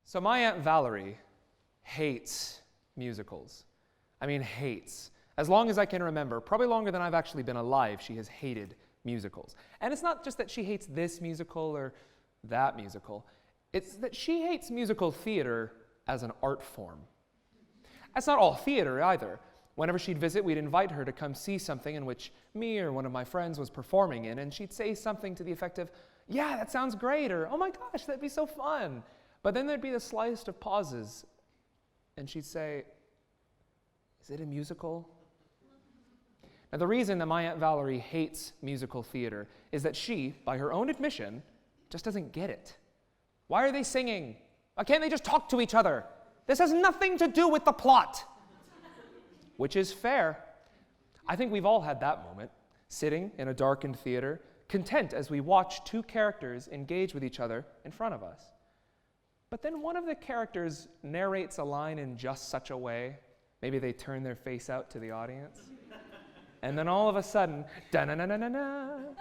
So my Aunt Valerie hates musicals. I mean, hates. As long as I can remember, probably longer than I've actually been alive, she has hated musicals. And it's not just that she hates this musical or that musical. It's that she hates musical theater as an art form. That's not all theater either. Whenever she'd visit, we'd invite her to come see something in which me or one of my friends was performing in, and she'd say something to the effect of, "Yeah, that sounds great," or "Oh my gosh, that'd be so fun." But then there'd be the slightest of pauses, and she'd say, "Is it a musical?" Now, the reason that my Aunt Valerie hates musical theater is that she, by her own admission, just doesn't get it. Why are they singing? Why can't they just talk to each other? This has nothing to do with the plot. Which is fair. I think we've all had that moment, sitting in a darkened theater, content as we watch two characters engage with each other in front of us. But then one of the characters narrates a line in just such a way, maybe they turn their face out to the audience, and then all of a sudden, da-na-na-na-na-na,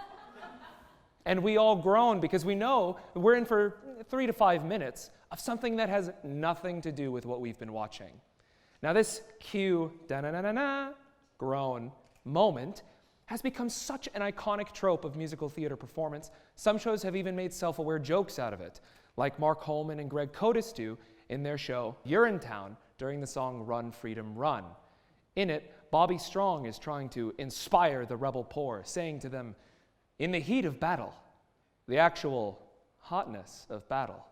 and we all groan because we know we're in for 3 to 5 minutes of something that has nothing to do with what we've been watching. Now this cue, da-na-na-na-na, groan moment has become such an iconic trope of musical theater performance, some shows have even made self-aware jokes out of it, like Mark Holman and Greg Kotis do in their show Urinetown during the song Run, Freedom, Run. In it, Bobby Strong is trying to inspire the rebel poor, saying to them, "In the heat of battle, the actual hotness of battle,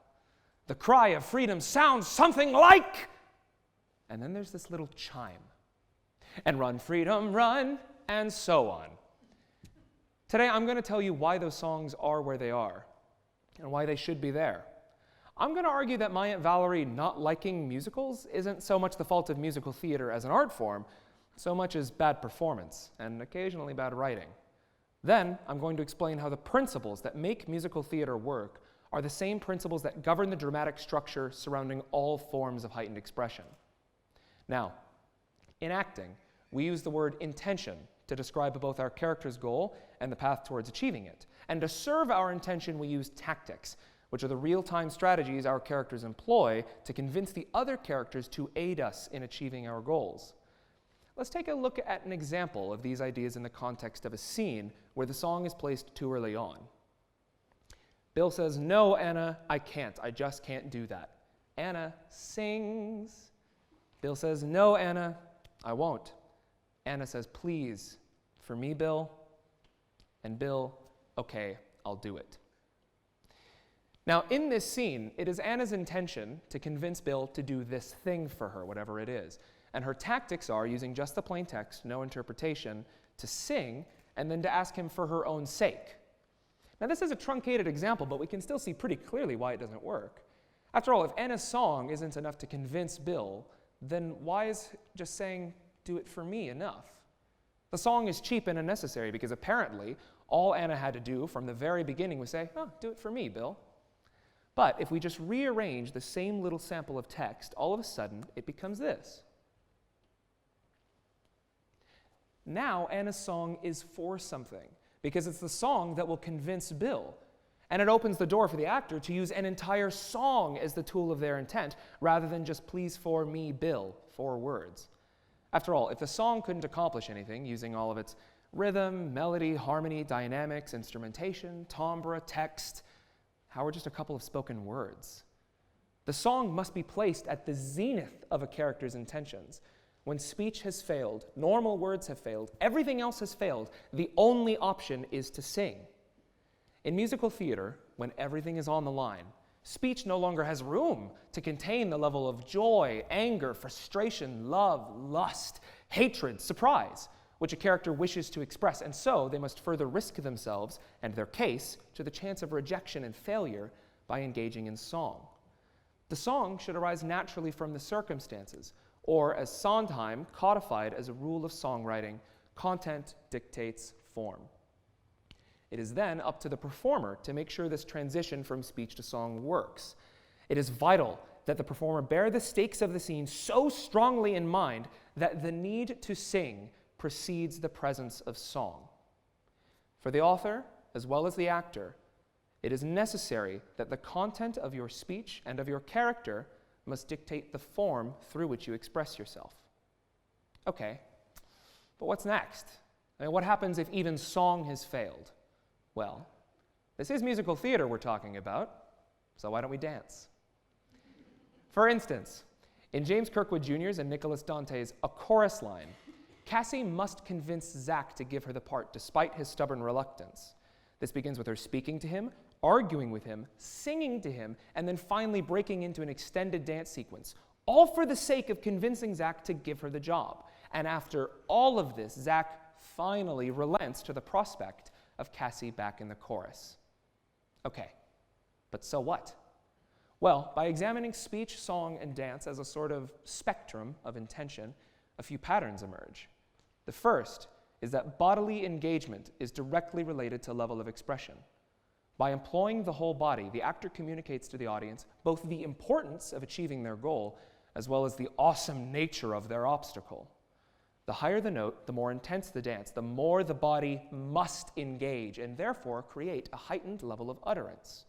the cry of freedom sounds something like..." And then there's this little chime. And run, freedom, run, and so on. Today, I'm going to tell you why those songs are where they are and why they should be there. I'm going to argue that my Aunt Valerie not liking musicals isn't so much the fault of musical theater as an art form, so much as bad performance and occasionally bad writing. Then, I'm going to explain how the principles that make musical theater work are the same principles that govern the dramatic structure surrounding all forms of heightened expression. Now, in acting, we use the word intention to describe both our character's goal and the path towards achieving it. And to serve our intention, we use tactics, which are the real-time strategies our characters employ to convince the other characters to aid us in achieving our goals. Let's take a look at an example of these ideas in the context of a scene where the song is placed too early on. Bill says, "No, Anna, I can't. I just can't do that." Anna sings. Bill says, "No, Anna, I won't." Anna says, "Please, for me, Bill." And Bill, "Okay, I'll do it." Now, in this scene, it is Anna's intention to convince Bill to do this thing for her, whatever it is. And her tactics are, using just the plain text, no interpretation, to sing, and then to ask him for her own sake. Now, this is a truncated example, but we can still see pretty clearly why it doesn't work. After all, if Anna's song isn't enough to convince Bill, then why is just saying, "Do it for me," enough? The song is cheap and unnecessary because apparently all Anna had to do from the very beginning was say, "Oh, do it for me, Bill." But if we just rearrange the same little sample of text, all of a sudden it becomes this. Now Anna's song is for something, because it's the song that will convince Bill. And it opens the door for the actor to use an entire song as the tool of their intent, rather than just "Please for me, Bill," 4 words. After all, if the song couldn't accomplish anything using all of its rhythm, melody, harmony, dynamics, instrumentation, timbre, text, how are just a couple of spoken words? The song must be placed at the zenith of a character's intentions. When speech has failed, normal words have failed, everything else has failed, the only option is to sing. In musical theater, when everything is on the line, speech no longer has room to contain the level of joy, anger, frustration, love, lust, hatred, surprise, which a character wishes to express, and so they must further risk themselves and their case to the chance of rejection and failure by engaging in song. The song should arise naturally from the circumstances, or as Sondheim codified as a rule of songwriting, content dictates form. It is then up to the performer to make sure this transition from speech to song works. It is vital that the performer bear the stakes of the scene so strongly in mind that the need to sing precedes the presence of song. For the author, as well as the actor, it is necessary that the content of your speech and of your character must dictate the form through which you express yourself. Okay, but what's next? I mean, what happens if even song has failed? Well, this is musical theater we're talking about, so why don't we dance? For instance, in James Kirkwood Jr.'s and Nicholas Dante's A Chorus Line, Cassie must convince Zach to give her the part despite his stubborn reluctance. This begins with her speaking to him, arguing with him, singing to him, and then finally breaking into an extended dance sequence, all for the sake of convincing Zach to give her the job. And after all of this, Zach finally relents to the prospect of Cassie back in the chorus. Okay, but so what? Well, by examining speech, song, and dance as a sort of spectrum of intention, a few patterns emerge. The first is that bodily engagement is directly related to level of expression. By employing the whole body, the actor communicates to the audience both the importance of achieving their goal as well as the awesome nature of their obstacle. The higher the note, the more intense the dance, the more the body must engage and therefore create a heightened level of utterance.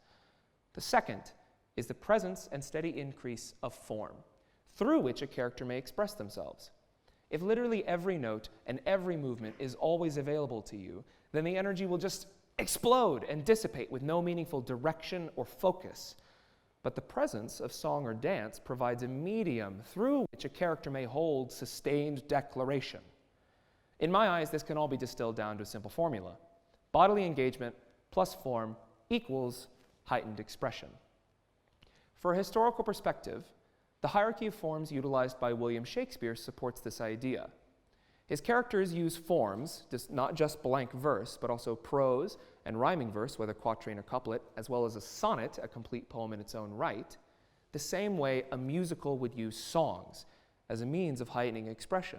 The second is the presence and steady increase of form, through which a character may express themselves. If literally every note and every movement is always available to you, then the energy will just explode and dissipate with no meaningful direction or focus. But the presence of song or dance provides a medium through which a character may hold sustained declaration. In my eyes, this can all be distilled down to a simple formula. Bodily engagement plus form equals heightened expression. For a historical perspective, the hierarchy of forms utilized by William Shakespeare supports this idea. His characters use forms, not just blank verse, but also prose and rhyming verse, whether quatrain or couplet, as well as a sonnet, a complete poem in its own right, the same way a musical would use songs as a means of heightening expression.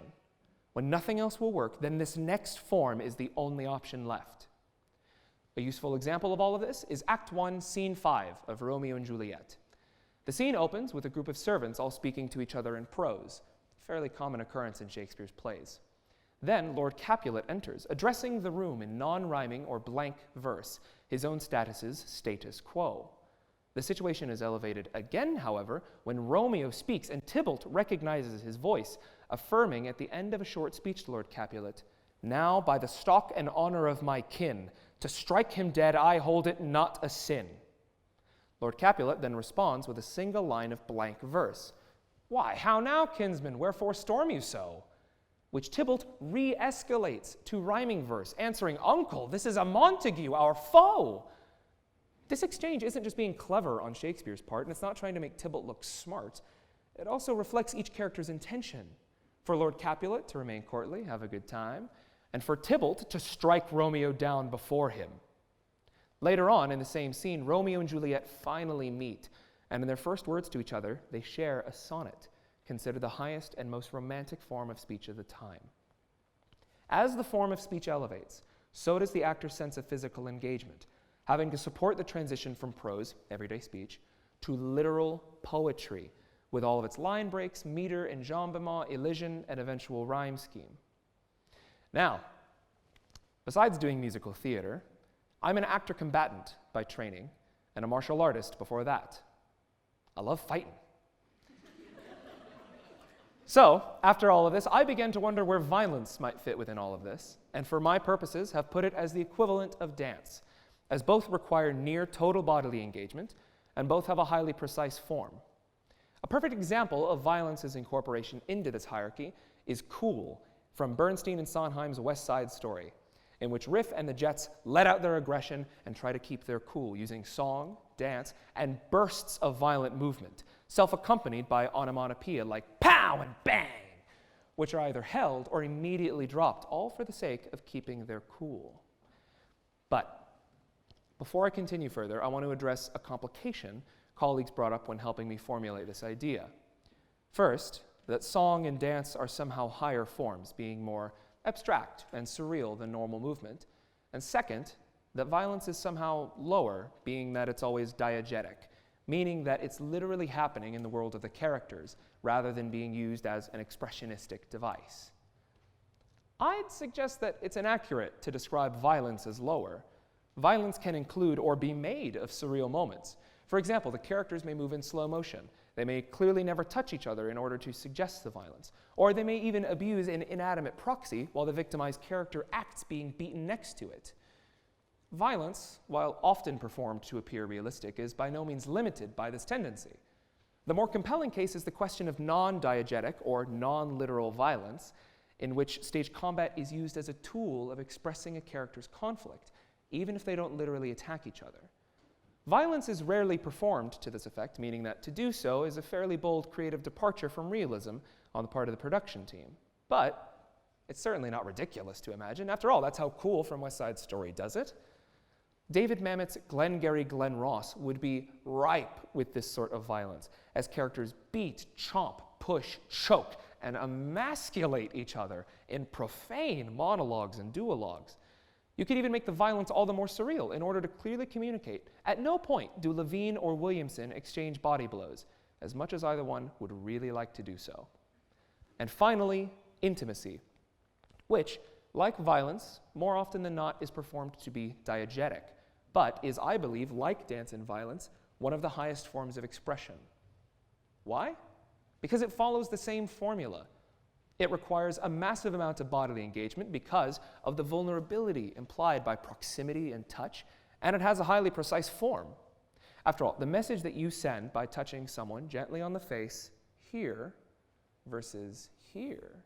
When nothing else will work, then this next form is the only option left. A useful example of all of this is Act 1, Scene 5 of Romeo and Juliet. The scene opens with a group of servants all speaking to each other in prose, a fairly common occurrence in Shakespeare's plays. Then Lord Capulet enters, addressing the room in non-rhyming or blank verse, his own status' status quo. The situation is elevated again, however, when Romeo speaks and Tybalt recognizes his voice, affirming at the end of a short speech to Lord Capulet, "Now by the stock and honor of my kin, to strike him dead I hold it not a sin." Lord Capulet then responds with a single line of blank verse. "Why, how now, kinsman, wherefore storm you so?" Which Tybalt re-escalates to rhyming verse, answering, "Uncle, this is a Montague, our foe." This exchange isn't just being clever on Shakespeare's part, and it's not trying to make Tybalt look smart. It also reflects each character's intention. For Lord Capulet to remain courtly, have a good time, and for Tybalt to strike Romeo down before him. Later on in the same scene, Romeo and Juliet finally meet, and in their first words to each other, they share a sonnet, considered the highest and most romantic form of speech of the time. As the form of speech elevates, so does the actor's sense of physical engagement, having to support the transition from prose, everyday speech, to literal poetry, with all of its line breaks, meter, enjambment, elision, and eventual rhyme scheme. Now, besides doing musical theater, I'm an actor combatant by training and a martial artist before that. I love fighting. So, after all of this, I began to wonder where violence might fit within all of this, and for my purposes have put it as the equivalent of dance, as both require near total bodily engagement and both have a highly precise form. A perfect example of violence's incorporation into this hierarchy is Cool from Bernstein and Sondheim's West Side Story, in which Riff and the Jets let out their aggression and try to keep their cool using song, dance, and bursts of violent movement, self-accompanied by onomatopoeia like pow and bang, which are either held or immediately dropped, all for the sake of keeping their cool. But before I continue further, I want to address a complication colleagues brought up when helping me formulate this idea. First, that song and dance are somehow higher forms, being more abstract and surreal than normal movement. And second, that violence is somehow lower, being that it's always diegetic, meaning that it's literally happening in the world of the characters, rather than being used as an expressionistic device. I'd suggest that it's inaccurate to describe violence as lower. Violence can include or be made of surreal moments. For example, the characters may move in slow motion. They may clearly never touch each other in order to suggest the violence. Or they may even abuse an inanimate proxy while the victimized character acts being beaten next to it. Violence, while often performed to appear realistic, is by no means limited by this tendency. The more compelling case is the question of non-diegetic or non-literal violence, in which stage combat is used as a tool of expressing a character's conflict, even if they don't literally attack each other. Violence is rarely performed to this effect, meaning that to do so is a fairly bold creative departure from realism on the part of the production team. But it's certainly not ridiculous to imagine. After all, that's how Cool from West Side Story does it. David Mamet's Glengarry Glen Ross would be ripe with this sort of violence, as characters beat, chomp, push, choke, and emasculate each other in profane monologues and duologues. You could even make the violence all the more surreal in order to clearly communicate. At no point do Levine or Williamson exchange body blows, as much as either one would really like to do so. And finally, intimacy, which, like violence, more often than not is performed to be diegetic, but is, I believe, like dance and violence, one of the highest forms of expression. Why? Because it follows the same formula. It requires a massive amount of bodily engagement because of the vulnerability implied by proximity and touch, and it has a highly precise form. After all, the message that you send by touching someone gently on the face here versus here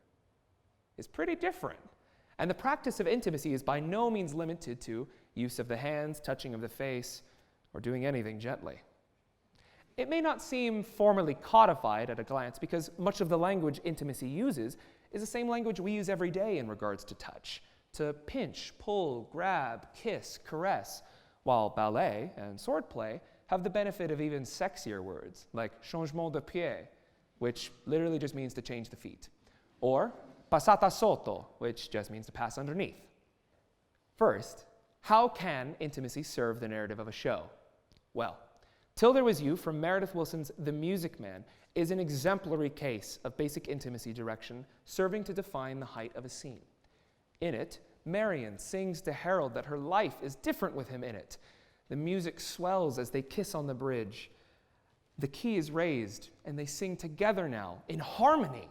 is pretty different. And the practice of intimacy is by no means limited to use of the hands, touching of the face, or doing anything gently. It may not seem formally codified at a glance because much of the language intimacy uses is the same language we use every day in regards to touch, to pinch, pull, grab, kiss, caress, while ballet and swordplay have the benefit of even sexier words like changement de pied, which literally just means to change the feet, or passata sotto, which just means to pass underneath. First, how can intimacy serve the narrative of a show? Well, Till There Was You from Meredith Willson's The Music Man is an exemplary case of basic intimacy direction serving to define the height of a scene. In it, Marion sings to Harold that her life is different with him in it. The music swells as they kiss on the bridge. The key is raised, and they sing together now, in harmony.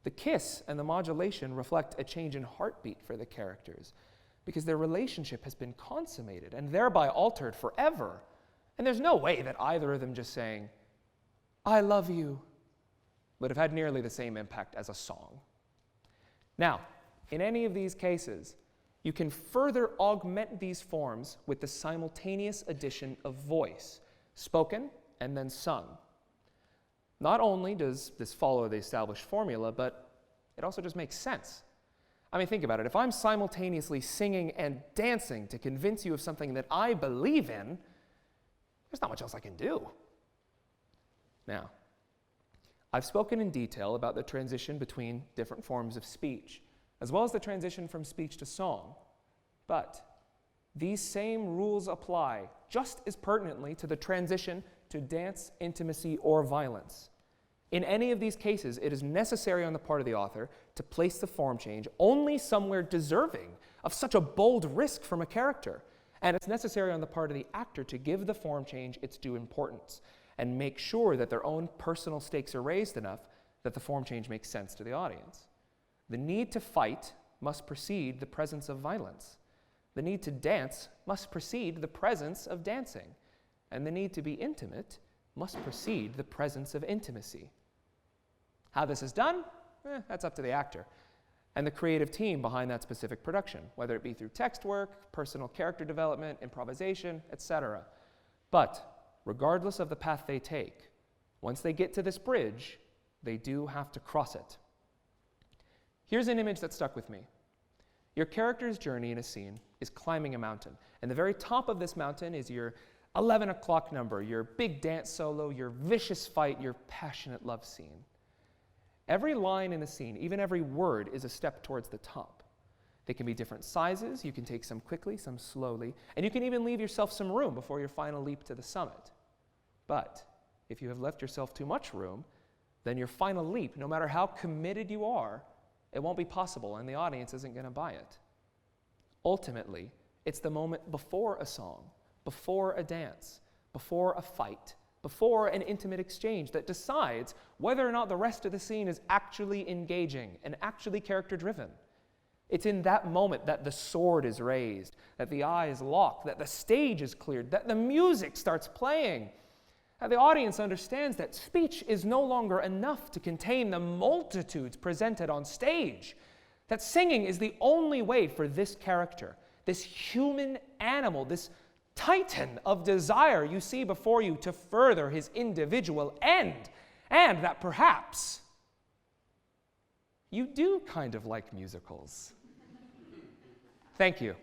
The kiss and the modulation reflect a change in heartbeat for the characters, because their relationship has been consummated and thereby altered forever. And there's no way that either of them just saying, "I love you," would have had nearly the same impact as a song. Now, in any of these cases, you can further augment these forms with the simultaneous addition of voice, spoken and then sung. Not only does this follow the established formula, but it also just makes sense. I mean, think about it. If I'm simultaneously singing and dancing to convince you of something that I believe in, there's not much else I can do. Now, I've spoken in detail about the transition between different forms of speech, as well as the transition from speech to song. But these same rules apply just as pertinently to the transition to dance, intimacy, or violence. In any of these cases, it is necessary on the part of the author to place the form change only somewhere deserving of such a bold risk from a character. And it's necessary on the part of the actor to give the form change its due importance and make sure that their own personal stakes are raised enough that the form change makes sense to the audience. The need to fight must precede the presence of violence. The need to dance must precede the presence of dancing. And the need to be intimate must precede the presence of intimacy. How this is done? That's up to the actor and the creative team behind that specific production, whether it be through text work, personal character development, improvisation, etc. But regardless of the path they take, once they get to this bridge, they do have to cross it. Here's an image that stuck with me. Your character's journey in a scene is climbing a mountain, and the very top of this mountain is your 11 o'clock number, your big dance solo, your vicious fight, your passionate love scene. Every line in the scene, even every word, is a step towards the top. They can be different sizes. You can take some quickly, some slowly, and you can even leave yourself some room before your final leap to the summit. But if you have left yourself too much room, then your final leap, no matter how committed you are, it won't be possible, and the audience isn't going to buy it. Ultimately, It's the moment before a song, before a dance, before a fight, before an intimate exchange that decides whether or not the rest of the scene is actually engaging and actually character-driven. It's in that moment that the sword is raised, that the eye is locked, that the stage is cleared, that the music starts playing. And the audience understands that speech is no longer enough to contain the multitudes presented on stage, that singing is the only way for this character, this human animal, this titan of desire you see before you to further his individual end, and that perhaps you do kind of like musicals. Thank you.